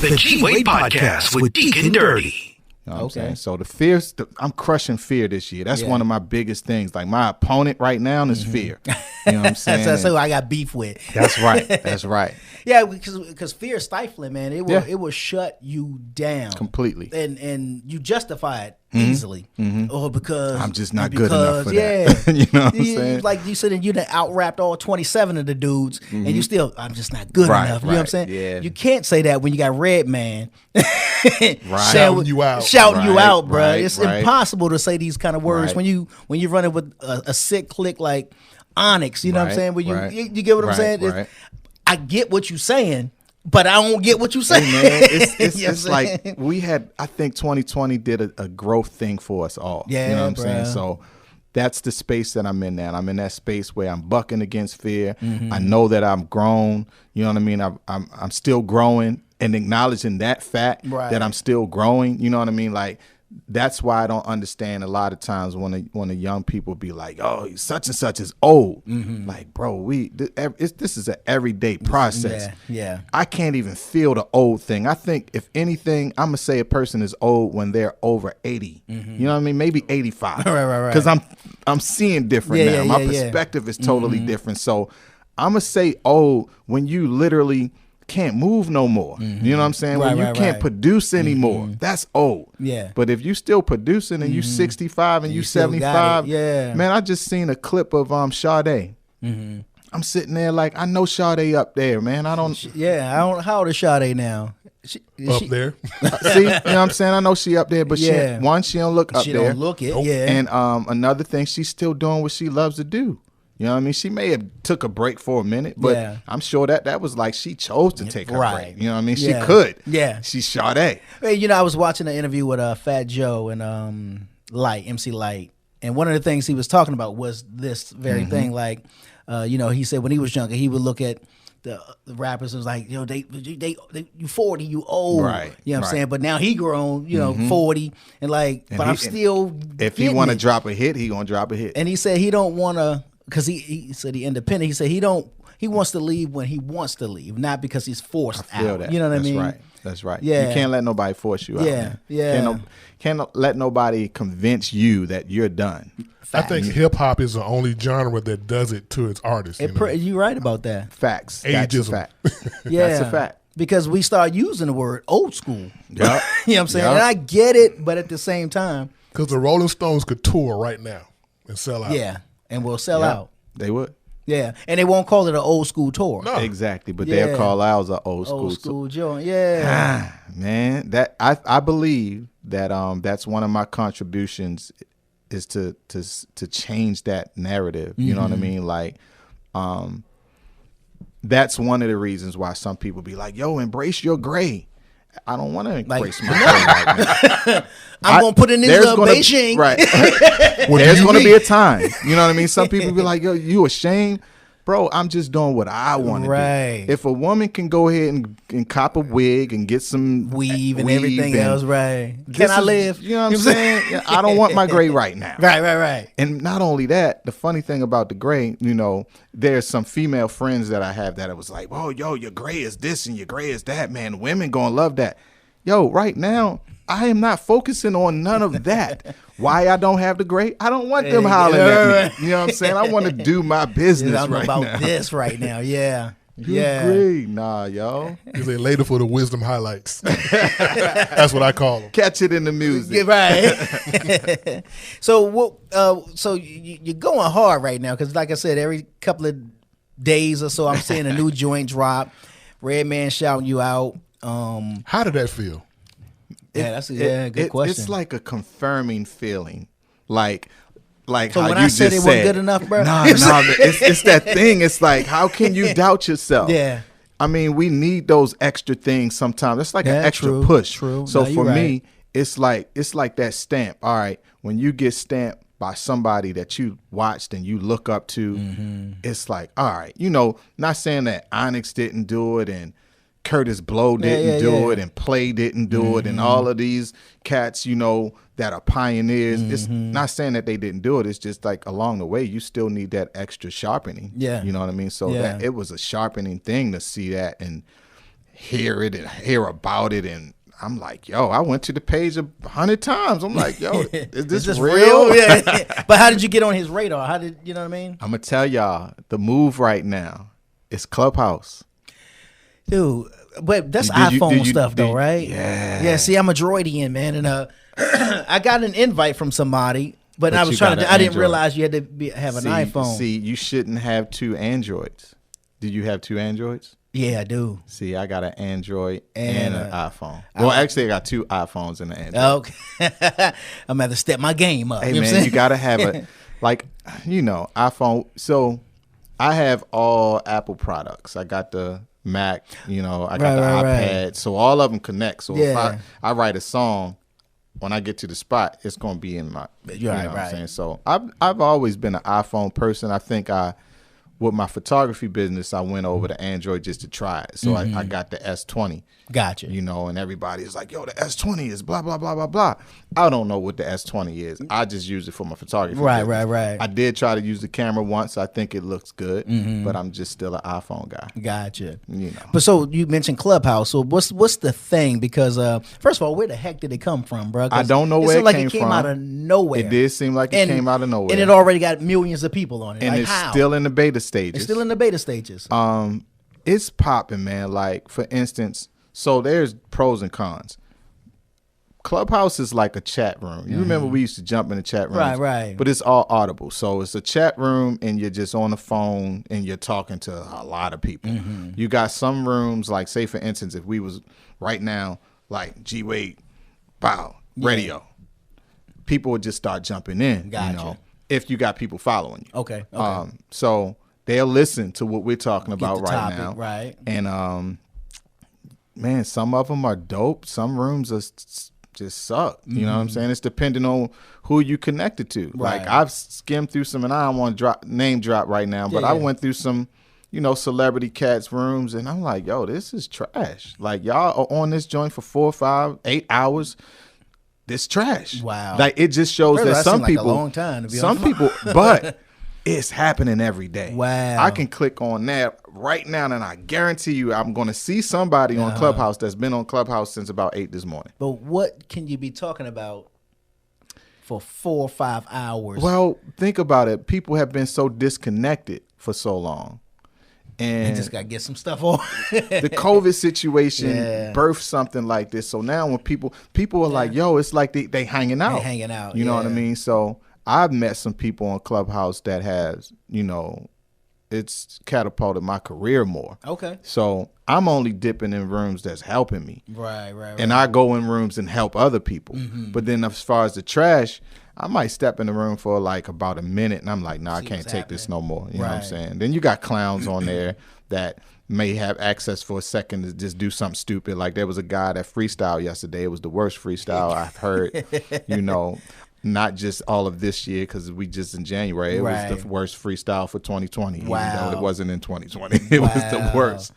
The G-Wade Podcast with Deacon Dirty. You know what I'm saying? So the fear, I'm crushing fear this year. That's one of my biggest things. Like my opponent right now is fear. You know what I'm saying? That's who I got beef with. That's right. That's right. Yeah, because fear is stifling, man. It will shut you down Completely. and you justify it easily. Or because I'm just not good enough for that. that. You know what I'm saying? Like you said, you done out-rapped all 27 of the dudes, and you still, I'm just not good enough. You know what I'm saying? Yeah. You can't say that when you got Redman shouting you out. Shouting you out, bro. It's right. impossible to say these kind of words when you running with a sick click like Onyx. You know what I'm saying? When you get what I'm saying? Right. I get what you're saying, but I don't get what you're saying. Hey man, it's like we had, I think 2020 did a growth thing for us all. Yeah, you know what I'm saying? So that's the space that I'm in now. I'm in that space where I'm bucking against fear. I know that I'm grown. You know what I mean? I'm still growing and acknowledging that fact that I'm still growing. You know what I mean? Like, that's why I don't understand a lot of times when the young people be like, "Oh, such and such is old." Like, bro, this is an everyday process. Yeah. I can't even feel the old thing. I think if anything, I'm gonna say a person is old when they're over 80. You know what I mean? Maybe 85. Right. Because I'm seeing different now. My yeah. perspective is totally different. So I'm gonna say old when you literally can't move no more. You know what I'm saying? When you can't produce anymore, that's old. Yeah. But if you still producing and you 65 and you 75, man, I just seen a clip of Sade. I'm sitting there like, I know Sade up there, man. I don't. How old is Sade now? Up there. See, you know what I'm saying? I know she up there, but she don't look up there. She don't look it. Nope. Yeah. And another thing, she's still doing what she loves to do. You know what I mean? She may have took a break for a minute, but I'm sure that was like she chose to take her break. You know what I mean? She could. Yeah. She's Sade. Hey, you know, I was watching an interview with Fat Joe and MC Light, and one of the things he was talking about was this very thing. Like, he said when he was younger, he would look at the rappers and was like, they you 40, you old. Right. You know what I'm saying? But now he grown, 40, and but I'm still if he want to drop a hit, he gonna drop a hit. And he said he don't want to, because he said he independent. He said he wants to leave when he wants to leave, not because he's forced I feel out. that. You know what I mean? That's right. Yeah. You can't let nobody force you out. Man. Yeah. Can't let nobody convince you that you're done. I think hip hop is the only genre that does it to its artists. You're right about that. Facts. Ageism. That's a fact. Yeah. That's a fact. Because we start using the word old school. Yep. You know what I'm saying? Yep. And I get it, but at the same time. Because the Rolling Stones could tour right now and sell out. Yeah. And we'll sell out. They would. Yeah. And they won't call it an old school tour. No. Exactly. But they'll call ours an old school. Old school joint. Yeah. Man, that I believe that that's one of my contributions is to change that narrative. You know what I mean? Like, that's one of the reasons why some people be like, yo, embrace your gray. I don't want to embrace my gray right now. I'm going to put in this little Beijing. Right. There's going to be a time. You know what I mean? Some people be like, yo, you ashamed? Bro, I'm just doing what I want to do. If a woman can go ahead and cop a wig and get some weave and everything else, can I live? You know what I'm saying? I don't want my gray right now. Right. And not only that, the funny thing about the gray, there's some female friends that I have that it was like, oh, yo, your gray is this and your gray is that, man. Women gonna love that. Yo, right now, I am not focusing on none of that. Why I don't have the gray? I don't want them hollering at me. You know what I'm saying? I want to do my business right now. I'm about this right now. Yeah. Great. Nah, yo. Is it later for the wisdom highlights? That's what I call them. Catch it in the music. Right. So you're going hard right now because, like I said, every couple of days or so, I'm seeing a new joint drop. Redman shouting you out. How did that feel? Yeah, that's a good question. It's like a confirming feeling, like so how when you I said just it wasn't good enough, bro. No, it's that thing. It's like, how can you doubt yourself? Yeah. I mean, we need those extra things sometimes. It's like an extra push. True. So no, for me, it's like that stamp. All right, when you get stamped by somebody that you watched and you look up to, it's like, all right, not saying that Onyx didn't do it and Curtis Blow didn't do it and Play didn't do it and all of these cats, that are pioneers. It's not saying that they didn't do it. It's just like along the way, you still need that extra sharpening. Yeah. You know what I mean? So that it was a sharpening thing to see that and hear it and hear about it, and I'm like, yo, I went to the page 100 times. I'm like, yo, is this real? Yeah. But how did you get on his radar? How did you know what I mean? I'm gonna tell y'all the move right now is Clubhouse. Dude, but that's iPhone stuff though, right? Yeah. Yeah, see, I'm a droidian, man, and I got an invite from somebody, but I was trying to I didn't realize you had to have an iPhone. See, you shouldn't have 2 Androids. Did you have 2 Androids? Yeah, I do. See, I got an Android and an iPhone. Well, actually, I got 2 iPhones and an Android. Okay. I'm gonna have to step my game up. Hey, you know man, you gotta have a iPhone. So I have all Apple products. I got the Mac, I got the iPad. So all of them connect. So if I write a song, when I get to the spot, it's gonna be in my. You know what I'm saying? So I've always been an iPhone person. I think with my photography business, I went over to Android just to try it. So I got the S20. Gotcha. And everybody's like, yo, the S20 is blah, blah, blah, blah, blah. I don't know what the S20 is. I just use it for my photography. Right. I did try to use the camera once. I think it looks good, but I'm just still an iPhone guy. Gotcha. But so you mentioned Clubhouse. So what's the thing? Because first of all, where the heck did it come from, bro? I don't know where it came from. It came out of nowhere. It did seem like it came out of nowhere. And it already got millions of people on it. And like, it's how? still in the beta stages. It's still in the beta stages. It's popping, man. Like, for instance, so there's pros and cons. Clubhouse is like a chat room. You remember we used to jump in the chat rooms? Right. But it's all audible. So it's a chat room and you're just on the phone and you're talking to a lot of people. You got some rooms, like, say, for instance, if we was right now, like, G-Wade, bow, radio, people would just start jumping in. Gotcha. If you got people following you. Okay. So they'll listen to what we're talking about right topic, now. Right. And, man, some of them are dope. Some rooms are just suck. You know what I'm saying? It's depending on who you connected to. Right. Like, I've skimmed through some, and I don't want to name drop right now, but I went through some, celebrity cats rooms, and I'm like, yo, this is trash. Like, y'all are on this joint for 4, 5, 8 hours. This trash. Wow. Like, it just shows that some people, like a long time to be some people, but it's happening every day. Wow. I can click on that right now, and I guarantee you I'm going to see somebody on Clubhouse that's been on Clubhouse since about 8 this morning. But what can you be talking about for 4 or 5 hours? Well, think about it. People have been so disconnected for so long. And just got to get some stuff on. The COVID situation birthed something like this. So now when people are like, yo, it's like they hanging out. They hanging out. You know what I mean? So I've met some people on Clubhouse that has, it's catapulted my career more. Okay. So I'm only dipping in rooms that's helping me. Right. And I go in rooms and help other people. But then as far as the trash, I might step in the room for like about a minute and I'm like, nah, I can't take this no more. You know what I'm saying? Then you got clowns on there that may have access for a second to just do something stupid. Like there was a guy that freestyled yesterday. It was the worst freestyle I've heard, not just all of this year because we just in January. It was the worst freestyle for 2020. Wow. Even though it wasn't in 2020. It was the worst.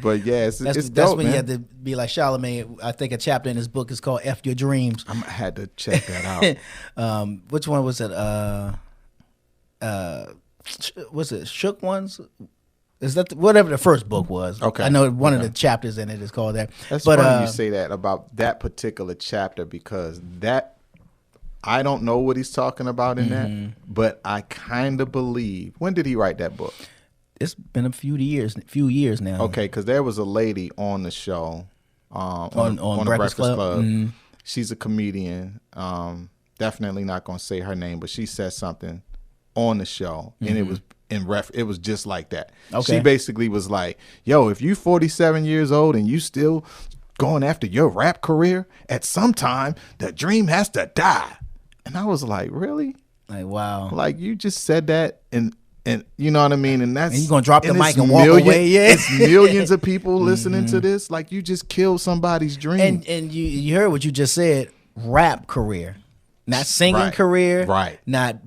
But yeah, it's that's dope, when man. you have to be like Charlamagne. I think a chapter in his book is called F Your Dreams. I had to check that out. Which one was it? Was it Shook Ones? Is that whatever the first book was? Okay, I know one of the chapters in it is called that. That's funny you say that about that particular chapter because I don't know what he's talking about in that, but I kind of believe. When did he write that book? It's been a few years now. Okay, because there was a lady on the show on the Breakfast Club. She's a comedian. Definitely not going to say her name, but she said something on the show, and it was it was just like that. Okay. She basically was like, "Yo, if you 47 years old and you still going after your rap career, at some time the dream has to die." And I was like, really? Like, wow. Like, you just said that, and you know what I mean? And that's... And you're going to drop the mic and walk away, yeah? It's millions of people listening to this. Like, you just killed somebody's dream. And you heard what you just said, rap career. Not singing career. Right. Not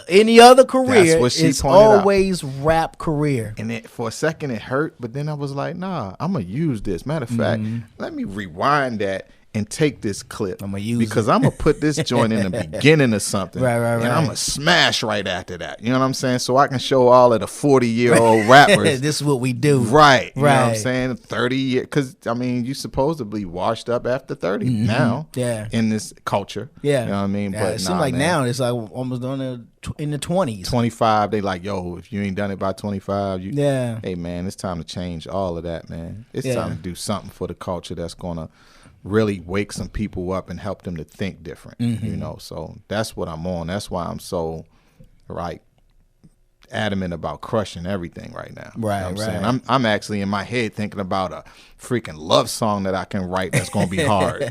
any other career. That's what she it's pointed always out. Rap career. And for a second, it hurt, but then I was like, nah, I'm going to use this. Matter of fact, let me rewind that and take this clip. I'ma use because it. I'm gonna put this joint in the beginning of something, Right. and I'm gonna smash right after that. You know what I'm saying? So I can show all of the 40-year-old rappers. This is what we do. Right. You know what I'm Right. saying? 30 years. Because, I mean, you supposedly washed up after 30 now. Yeah. In this culture. Yeah. You know what I mean? Yeah, But it seems nah, like man. now it's like almost on in the 20s. 25, they like, yo, if you ain't done it by 25, you. Yeah. Hey, man, it's time to change all of that, man. It's Yeah. time to do something for the culture that's going to really wake some people up and help them to think different. You know, so that's what I'm on. That's why I'm so, adamant about crushing everything right now. Right, You know what right. I'm saying? I'm actually in my head thinking about a freaking love song that I can write that's going to be hard.